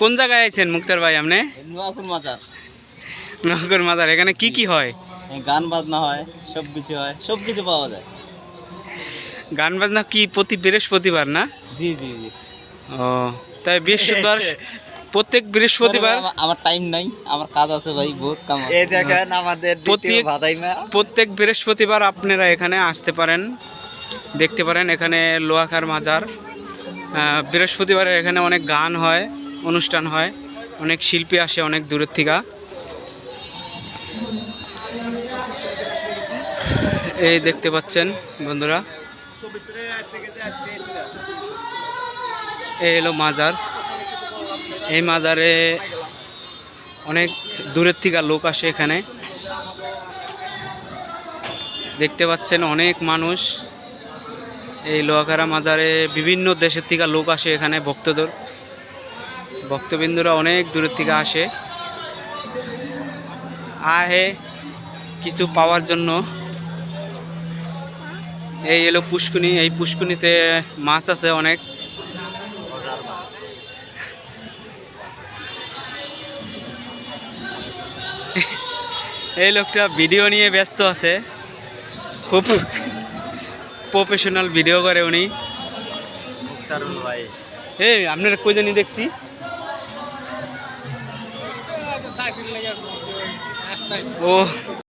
কোন জায়গায় আছেন মুক্তার ভাই আপনি? নোয়াকুর মাজার। নগর মাজার। এখানে কি কি হয়? গান বাজনা হয়, সবকিছু হয়, সবকিছু পাওয়া যায়। গান বাজনা কি প্রতি বৃহস্পতিবার না? জি জি জি। ও তাই বৃহস্পতিবার, প্রত্যেক বৃহস্পতিবার। আমার টাইম নাই, আমার কাজ আছে ভাই, বহুত কাম আছে। এই দেখেন আমাদের দ্বিতীয় ভাদাইমা। প্রত্যেক বৃহস্পতিবার আপনারা এখানে আসতে পারেন, দেখতে পারেন। এখানে লোহাখার মাজার। বৃহস্পতিবারে এখানে অনেক গান হয়, অনুষ্ঠান হয়, অনেক শিল্পী আসে অনেক দূরের থেকে। এই দেখতে পাচ্ছেন বন্ধুরা, এই হলো মাজার। এই মাজারে অনেক দূরের থেকে লোক আসে এখানে, দেখতে পাচ্ছেন অনেক মানুষ। এই লোহাখারা মাজারে বিভিন্ন দেশের থেকে লোক আসে এখানে, ভক্তবৃন্দরা অনেক দূরের থেকে আসে কিছু পাওয়ার জন্য। এই এলো পুষ্কুনি, এই পুষ্কুনিতে মাছ আছে অনেক। এই লোকটা ভিডিও নিয়ে ব্যস্ত আছে, খুব প্রফেশনাল ভিডিও করে উনি। এই আপনারা কই জানি দেখছি। ও